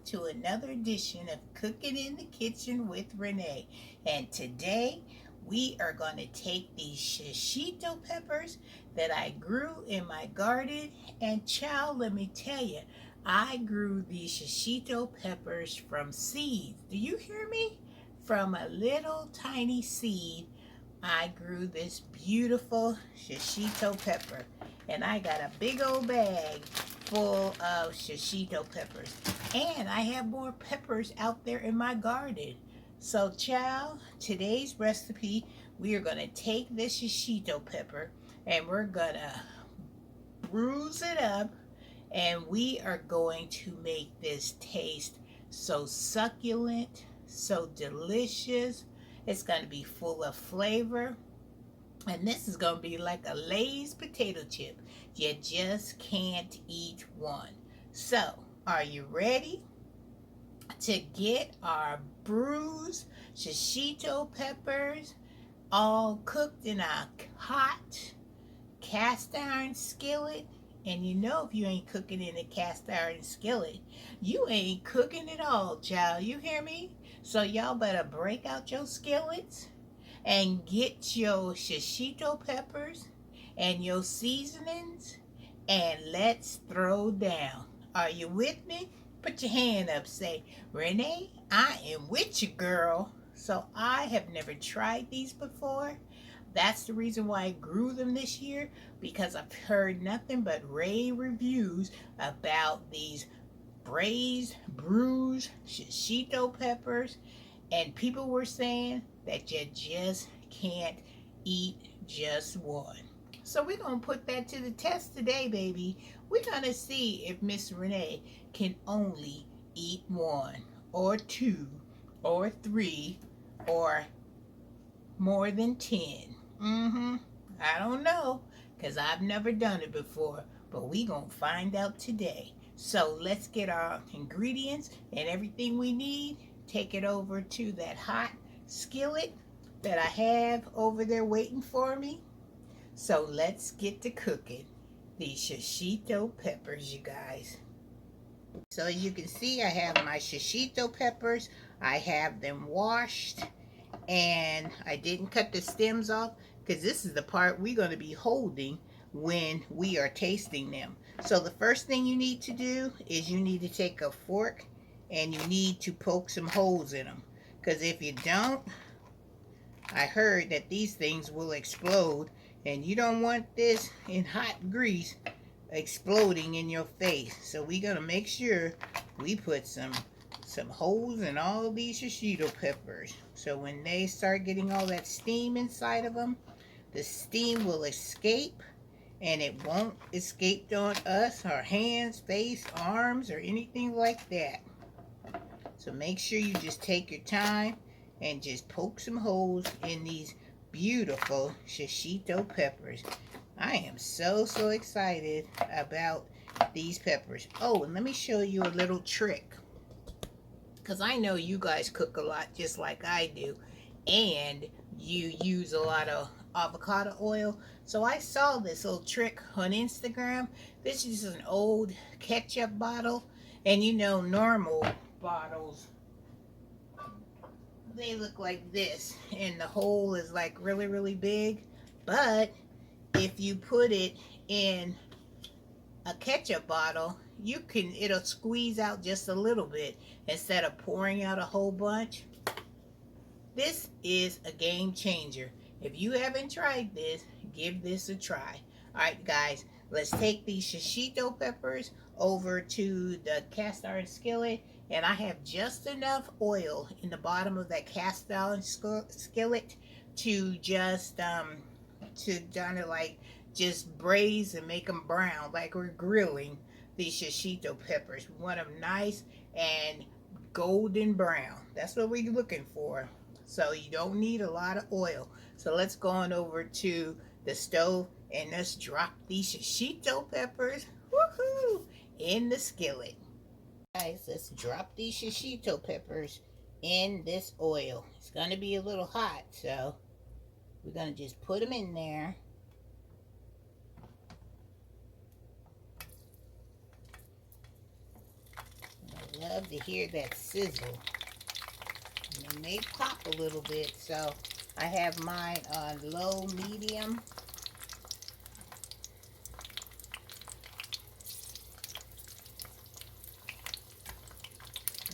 to another edition of Cooking in the Kitchen with Renee. And today we are going to take these shishito peppers that I grew in my garden. And child, let me tell you, I grew these shishito peppers from seeds. Do you hear me? From a little tiny seed, I grew this beautiful shishito pepper. And I got a big old bag full of shishito peppers. And I have more peppers out there in my garden. So, child, today's recipe, we are going to take this shishito pepper and we're going to bruise it up, and we are going to make this taste so succulent, so delicious. It's going to be full of flavor. And this is going to be like a Lay's potato chip. You just can't eat one. So, are you ready to get our bruised shishito peppers all cooked in a hot cast iron skillet? And you know, if you ain't cooking in a cast iron skillet, you ain't cooking at all, child. You hear me? So y'all better break out your skillets and get your shishito peppers and your seasonings, and let's throw down. Are you with me? Put your hand up, say, Renee, I am with you, girl. So I have never tried these before. That's the reason why I grew them this year, because I've heard nothing but rave reviews about these braised, bruised shishito peppers, and people were saying that you just can't eat just one. So we're going to put that to the test today, baby. We're going to see if Miss Renee can only eat one, or two, or three, or more than 10. I don't know, because I've never done it before, but we going to find out today. So let's get our ingredients and everything we need. Take it over to that hot skillet that I have over there waiting for me. So let's get to cooking these shishito peppers, you guys. So as you can see, I have my shishito peppers. I have them washed, and I didn't cut the stems off because this is the part we're going to be holding when we are tasting them. So the first thing you need to do is you need to take a fork and you need to poke some holes in them, because if you don't, I heard that these things will explode, and you don't want this in hot grease exploding in your face. So we're gonna make sure we put some holes in all these shishito peppers, so when they start getting all that steam inside of them, the steam will escape, and it won't escape on us, our hands, face, arms, or anything like that. So make sure you just take your time and just poke some holes in these beautiful shishito peppers. I am so excited about these peppers. Oh, and let me show you a little trick, because I know you guys cook a lot just like I do, and you use a lot of avocado oil. So I saw this little trick on Instagram. This is an old ketchup bottle, and you know, normal bottles, they look like this, and the hole is like really big. But if you put it in a ketchup bottle, it'll squeeze out just a little bit instead of pouring out a whole bunch. This is a game changer. If you haven't tried this, give this a try. Alright guys, let's take these shishito peppers over to the cast iron skillet, and I have just enough oil in the bottom of that cast iron skillet to just kind of like just braise and make them brown, like we're grilling these shishito peppers. We want them nice and golden brown. That's what we're looking for. So you don't need a lot of oil. So let's go on over to the stove and let's drop these shishito peppers, woohoo, in the skillet. Guys, let's drop these shishito peppers in this oil. It's going to be a little hot, so we're going to just put them in there. love to hear that sizzle. And they may pop a little bit, so I have mine on low, medium.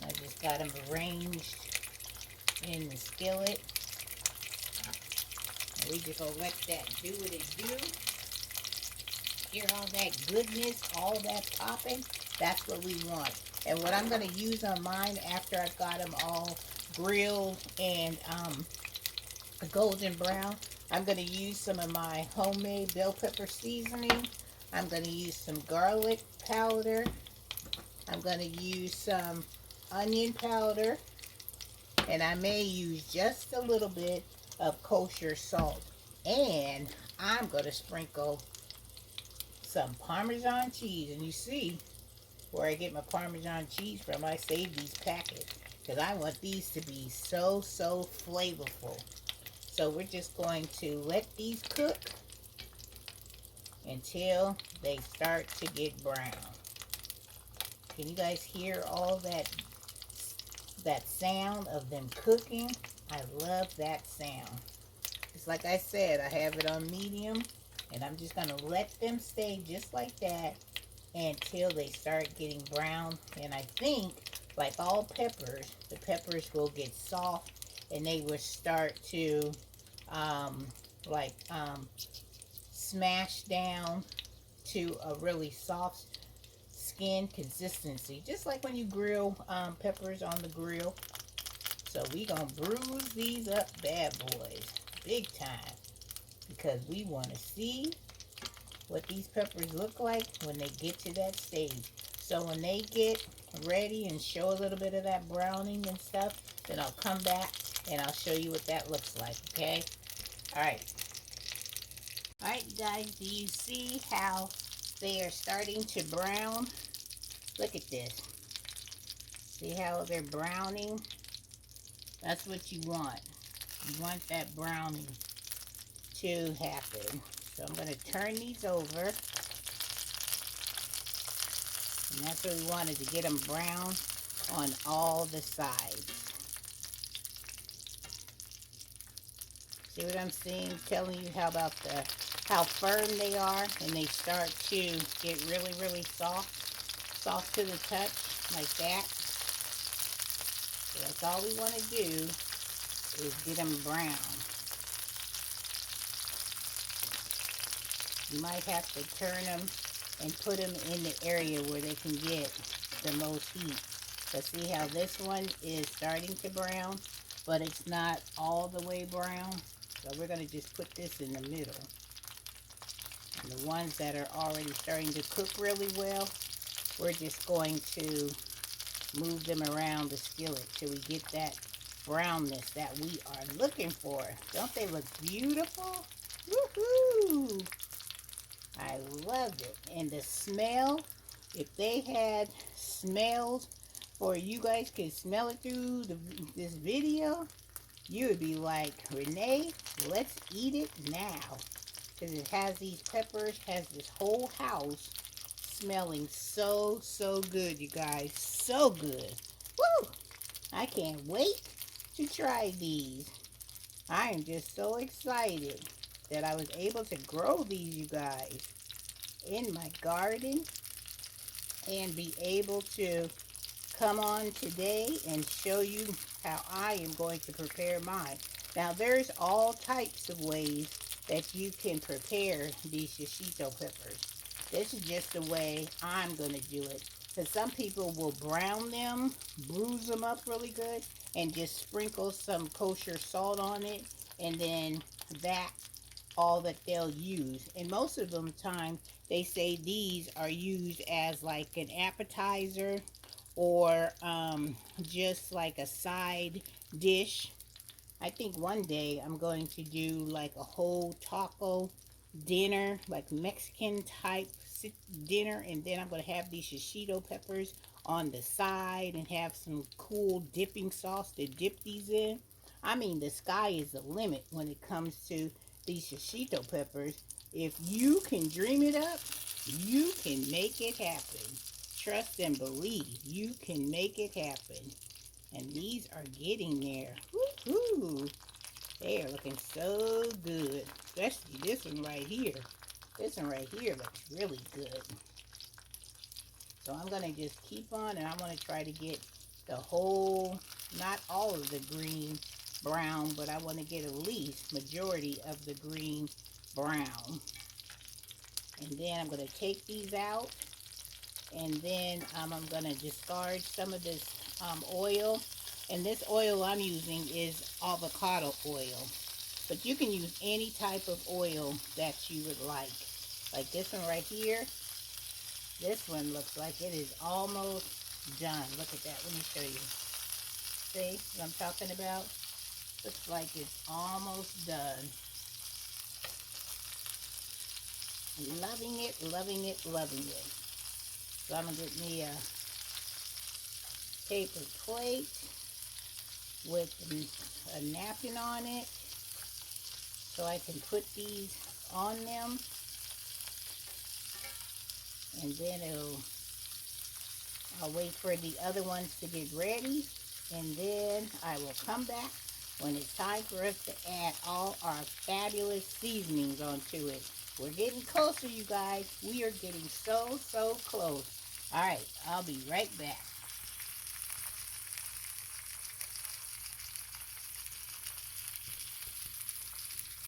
I just got them arranged in the skillet. And we just gonna let that do what it do. Hear all that goodness, all that popping? That's what we want. And what I'm gonna use on mine after I've got them all grilled and golden brown, I'm gonna use some of my homemade bell pepper seasoning. I'm gonna use some garlic powder. I'm gonna use some onion powder, and I may use just a little bit of kosher salt, and I'm gonna sprinkle some Parmesan cheese. And you see where I get my Parmesan cheese from. I save these packets because I want these to be so flavorful. So we're just going to let these cook until they start to get brown. Can you guys hear all that sound of them cooking? I love that sound. It's like I said, I have it on medium, and I'm just going to let them stay just like that until they start getting brown. And I think, like all peppers, the peppers will get soft and they will start to smash down to a really soft skin consistency, just like when you grill peppers on the grill. So we gonna bruise these up bad boys big time, because we want to see what these peppers look like when they get to that stage. So when they get ready and show a little bit of that browning and stuff, then I'll come back and I'll show you what that looks like. Okay, all right, guys, do you see how they are starting to brown? Look at this. See how they're browning? That's what you want. You want that browning to happen. So I'm going to turn these over. And that's what we wanted, to get them brown on all the sides. See what I'm saying? Telling you how firm they are, and they start to get really soft to the touch, like that. So that's all we want to do, is get them brown. You might have to turn them and put them in the area where they can get the most heat. But see how this one is starting to brown, but it's not all the way brown. So we're going to just put this in the middle. And the ones that are already starting to cook really well, we're just going to move them around the skillet till we get that brownness that we are looking for. Don't they look beautiful? Woohoo! I love it. And the smell, if they had smells or you guys could smell it through this video, you would be like, Renee, let's eat it now. Because it has these peppers, has this whole house smelling so good, you guys. So good. Woo! I can't wait to try these. I am just so excited that I was able to grow these, you guys, in my garden, and be able to come on today and show you how I am going to prepare mine. Now, there's all types of ways that you can prepare these shishito peppers. This is just the way I'm going to do it. Because some people will brown them, bruise them up really good, and just sprinkle some kosher salt on it, and then that's all that they'll use. And most of them time, they say these are used as like an appetizer, or just like a side dish. I think one day I'm going to do like a whole taco dinner, like Mexican type dinner, and then I'm going to have these shishito peppers on the side and have some cool dipping sauce to dip these in. I mean, the sky is the limit when it comes to these shishito peppers. If you can dream it up, you can make it happen. trust and believe you can make it happen. And these are getting there. Woo-hoo! They are looking so good. Especially this one right here. This one right here looks really good. So I'm going to just keep on, and I'm going to try to get the whole, not all of the green brown, but I want to get at least majority of the green brown. And then I'm going to take these out, and then I'm going to discard some of this oil. And this oil I'm using is avocado oil. But you can use any type of oil that you would like. Like this one right here. This one looks like it is almost done. Look at that. Let me show you. See what I'm talking about? Looks like it's almost done. Loving it, loving it, loving it. So I'm going to get me a paper plate with a napkin on it so I can put these on them. And then I'll wait for the other ones to get ready, and then I will come back when it's time for us to add all our fabulous seasonings onto it. We're getting closer, you guys. We are getting so, so close. All right, I'll be right back.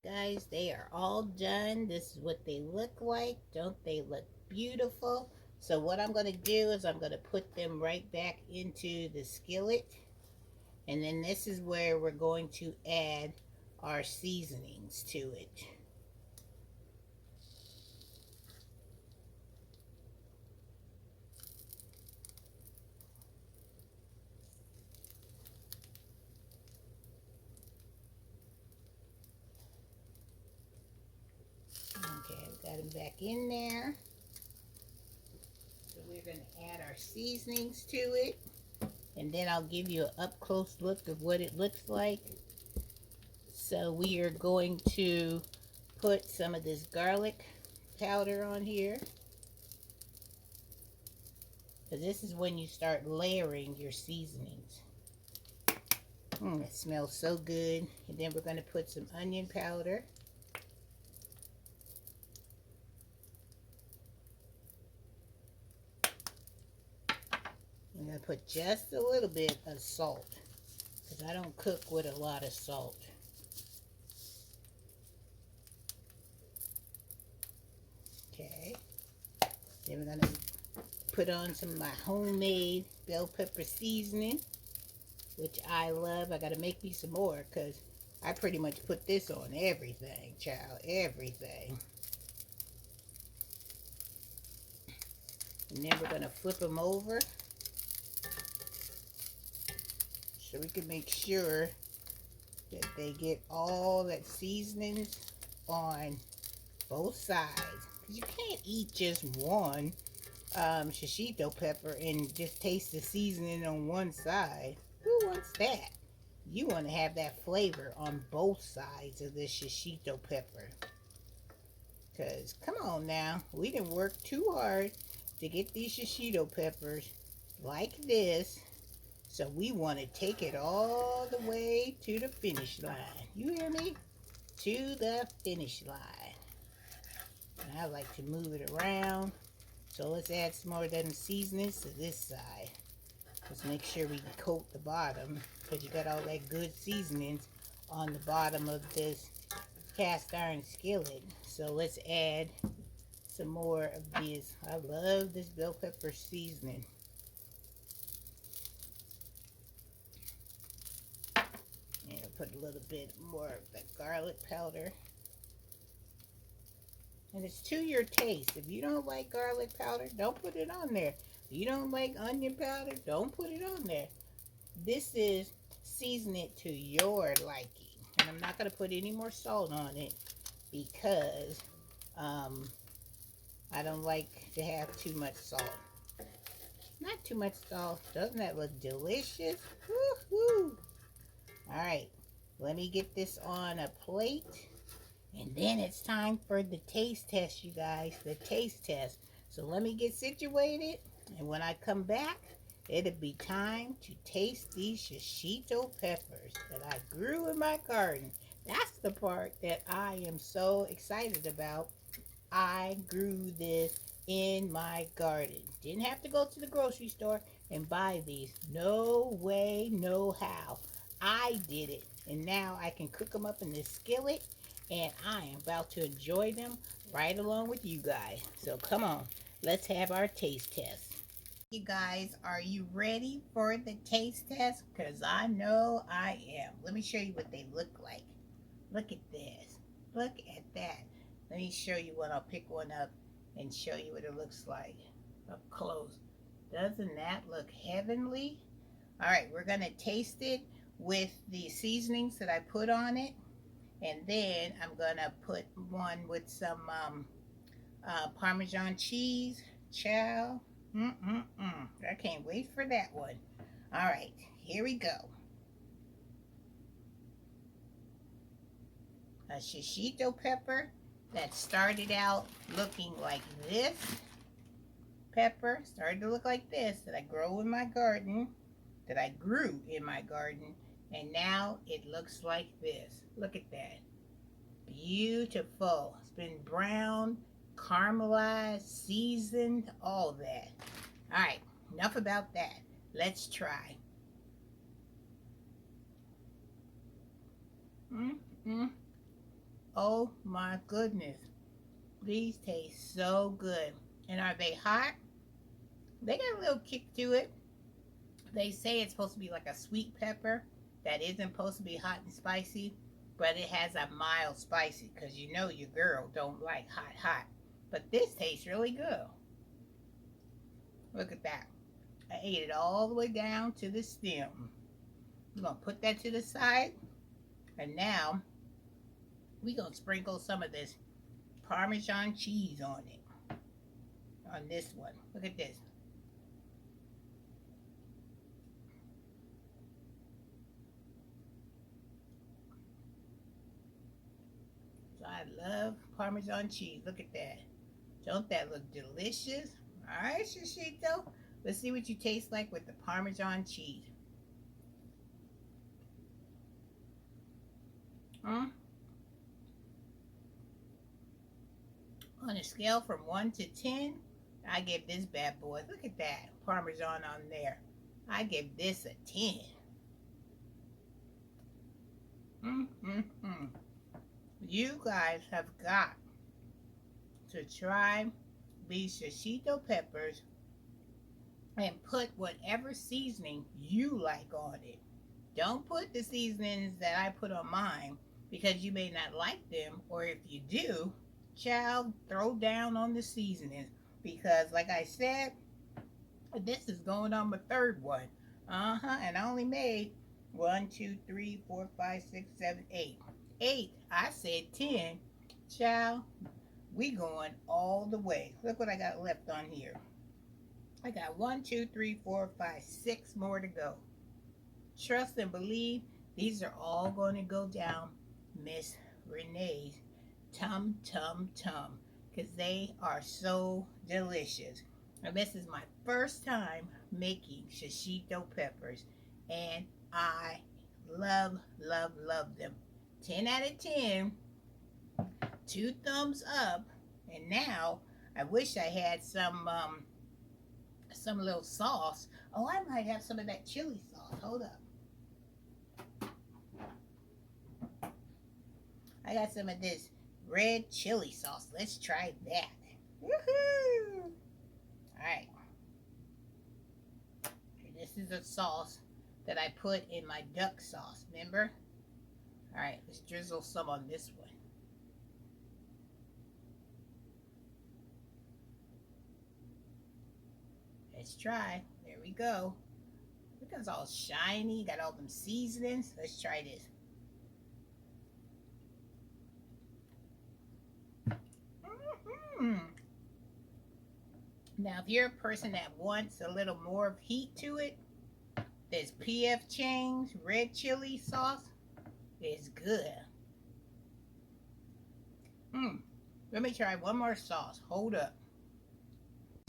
Guys, they are all done. This is what they look like. Don't they look beautiful? So what I'm going to do is I'm going to put them right back into the skillet. And then this is where we're going to add our seasonings to it. Okay, I've got them back in there. So we're going to add our seasonings to it. And then I'll give you an up-close look of what it looks like. So we are going to put some of this garlic powder on here. Because this is when you start layering your seasonings. It smells so good. And then we're going to put some onion powder. I'm going to put just a little bit of salt, because I don't cook with a lot of salt. Okay. Then we're going to put on some of my homemade bell pepper seasoning, which I love. I got to make me some more, because I pretty much put this on everything, child. Everything. And then we're going to flip them over, so we can make sure that they get all that seasonings on both sides. Because you can't eat just one shishito pepper and just taste the seasoning on one side. Who wants that? You want to have that flavor on both sides of the shishito pepper. Because, come on now, we didn't work too hard to get these shishito peppers like this. So we want to take it all the way to the finish line. You hear me? To the finish line. And I like to move it around. So let's add some more of them seasonings to this side. Let's make sure we coat the bottom, because you got all that good seasonings on the bottom of this cast iron skillet. So let's add some more of this. I love this bell pepper seasoning. And I'll put a little bit more of the garlic powder. And it's to your taste. If you don't like garlic powder, don't put it on there. If you don't like onion powder, don't put it on there. This is season it to your liking. And I'm not going to put any more salt on it, because I don't like to have too much salt. Not too much salt. Doesn't that look delicious? Woohoo! Alright, let me get this on a plate. And then it's time for the taste test, you guys. The taste test. So let me get situated, And when I come back, it'll be time to taste these shishito peppers that I grew in my garden. That's the part that I am so excited about. I grew this in my garden. Didn't have to go to the grocery store and buy these. No way, no how. I did it. And now I can cook them up in this skillet, and I am about to enjoy them right along with you guys. So come on, let's have our taste test. You guys, are you ready for the taste test? Because I know I am. Let me show you what they look like. Look at this. Look at that. Let me show you one. I'll pick one up and show you what it looks like up close. Doesn't that look heavenly? All right, we're going to taste it with the seasonings that I put on it. And then I'm going to put one with some Parmesan cheese. Chow. I can't wait for that one. All right, here we go. A shishito pepper that started out looking like this. Pepper started to look like this that I grow in my garden, that I grew in my garden, and now it looks like this. Look at that. Beautiful. It's been brown, caramelized, seasoned, all that. All right, enough about that. Let's try. Oh my goodness. These taste so good. And are they hot? They got a little kick to it. They say it's supposed to be like a sweet pepper that isn't supposed to be hot and spicy, but it has a mild spicy because you know your girl don't like hot. But this tastes really good. Look at that. I ate it all the way down to the stem. I'm going to put that to the side. And now we're going to sprinkle some of this Parmesan cheese on it. On this one. Look at this. So I love Parmesan cheese. Look at that. Don't that look delicious? All right, Shishito. Let's see what you taste like with the Parmesan cheese. On a scale from 1 to 10, I give this bad boy, look at that, Parmesan on there. I give this a 10. You guys have got to try these shishito peppers and put whatever seasoning you like on it. Don't put the seasonings that I put on mine because you may not like them, or if you do, child, throw down on the seasonings because, like I said, this is going on my third one. And I only made 1, 2, 3, 4, 5, 6, 7, 8. 8. I said 10. Child, we going all the way. Look what I got left on here. I got 1, 2, 3, 4, 5, 6 more to go. Trust and believe these are all going to go down Miss Renee's tum because they are so delicious. And this is my first time making shishito peppers, and I love them. 10 out of 10. 2 thumbs up. And now I wish I had some little sauce. Oh, I might have some of that chili sauce. Hold up. I got some of this red chili sauce. Let's try that. Woohoo! Alright. This is a sauce that I put in my duck sauce, remember? Alright, let's drizzle some on this one. Let's try. There we go. Look, it's all shiny. Got all them seasonings. Let's try this. Now, if you're a person that wants a little more of heat to it, this P.F. Chang's red chili sauce is good. Let me try one more sauce. Hold up.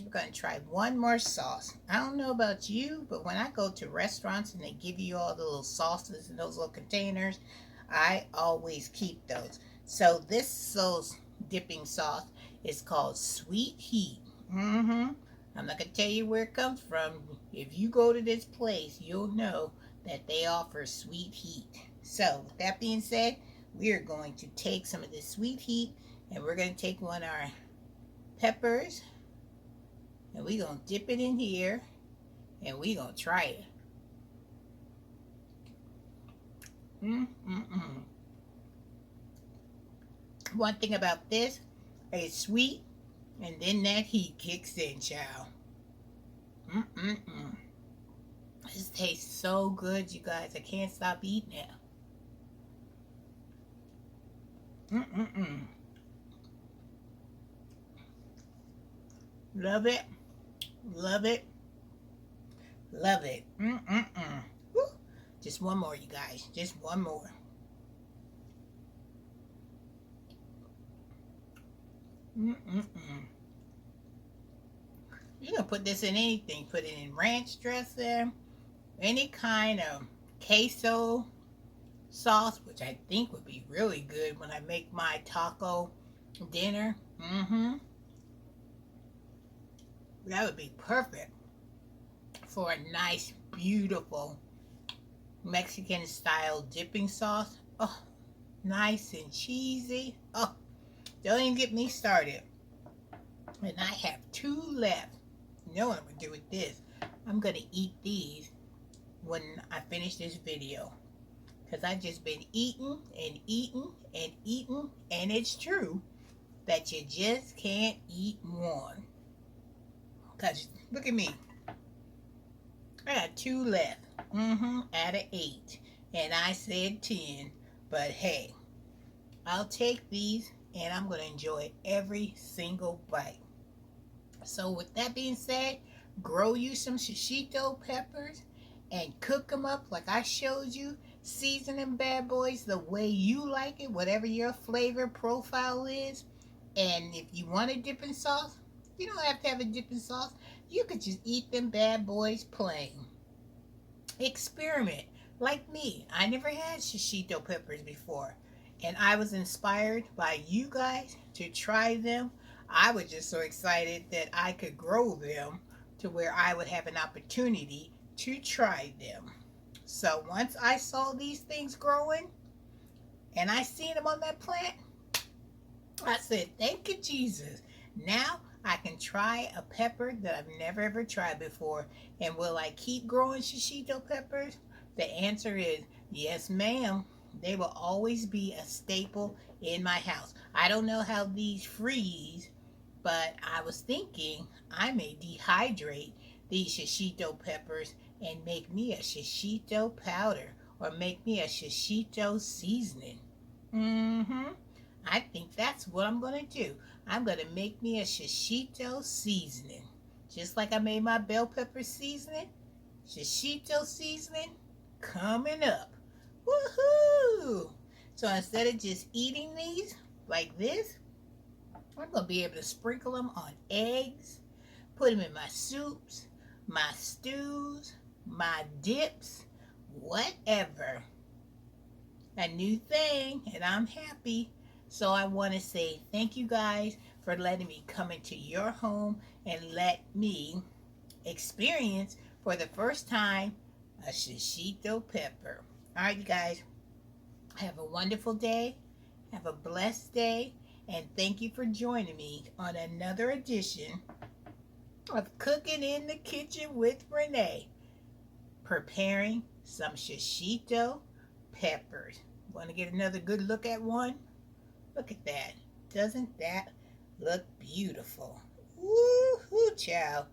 We're going to try one more sauce. I don't know about you, but when I go to restaurants and they give you all the little sauces in those little containers, I always keep those. So this sauce dipping sauce is called Sweet Heat. I'm not going to tell you where it comes from. If you go to this place, you'll know that they offer Sweet Heat. So with that being said, we are going to take some of this Sweet Heat and we're going to take one of our peppers and we're going to dip it in here and we're going to try it. One thing about this, it's sweet and then that heat kicks in, child. This tastes so good, you guys. I can't stop eating it. Love it. Love it. Love it. Woo. Just one more, you guys. Just one more. You can put this in anything. Put it in ranch dressing, any kind of queso sauce, which I think would be really good when I make my taco dinner. That would be perfect for a nice, beautiful Mexican style dipping sauce. Oh, nice and cheesy. Oh, don't even get me started. And I have 2 left. You know what I'm going to do with this? I'm going to eat these when I finish this video. Because I've just been eating and eating and eating. And it's true that you just can't eat one. Because look at me. I got 2 left. Out of 8. And I said 10. But hey, I'll take these and I'm going to enjoy every single bite. So with that being said, grow you some shishito peppers and cook them up like I showed you. Season them bad boys the way you like it, whatever your flavor profile is. And if you want a dipping sauce, you don't have to have a dipping sauce. You could just eat them bad boys plain. Experiment. Like me, I never had shishito peppers before. And I was inspired by you guys to try them. I was just so excited that I could grow them to where I would have an opportunity to try them. So once I saw these things growing and I seen them on that plant, I said, thank you, Jesus. Now I can try a pepper that I've never ever tried before. And will I keep growing shishito peppers? The answer is yes, ma'am. They will always be a staple in my house. I don't know how these freeze, but I was thinking I may dehydrate these shishito peppers and make me a shishito powder or make me a shishito seasoning. I think that's what I'm going to do. I'm going to make me a shishito seasoning. Just like I made my bell pepper seasoning. Shishito seasoning coming up. Woohoo! So instead of just eating these like this, I'm going to be able to sprinkle them on eggs, put them in my soups, my stews, my dips, whatever. A new thing, and I'm happy. So I want to say thank you guys for letting me come into your home and let me experience for the first time a shishito pepper. All right, you guys, have a wonderful day. Have a blessed day. And thank you for joining me on another edition of Cooking in the Kitchen with Renee. Preparing some shishito peppers. Want to get another good look at one? Look at that. Doesn't that look beautiful? Woo-hoo, child.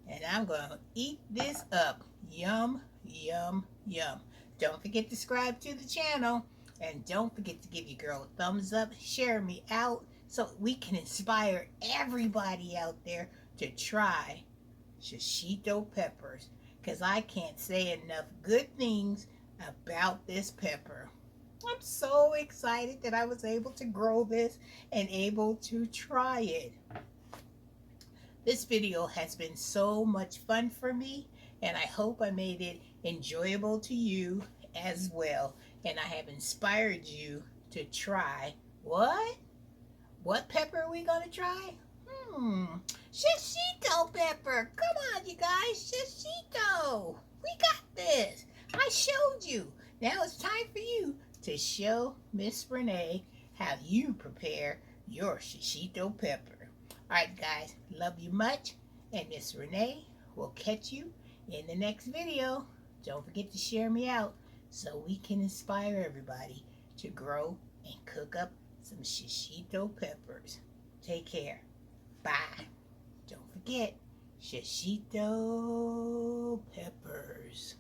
And I'm going to eat this up. Yum, yum, yum. Don't forget to subscribe to the channel. And don't forget to give your girl a thumbs up. Share me out so we can inspire everybody out there to try shishito peppers. Because I can't say enough good things about this pepper. I'm so excited that I was able to grow this and able to try it. This video has been so much fun for me, and I hope I made it enjoyable to you as well. And I have inspired you to try what? What pepper are we gonna try? Shishito pepper. Come on, you guys. Shishito. We got this. I showed you. Now it's time for you to show Miss Renee how you prepare your shishito pepper. All right, guys. Love you much. And Miss Renee will catch you in the next video. Don't forget to share me out so we can inspire everybody to grow and cook up some shishito peppers. Take care. Bye. Don't forget, shishito peppers.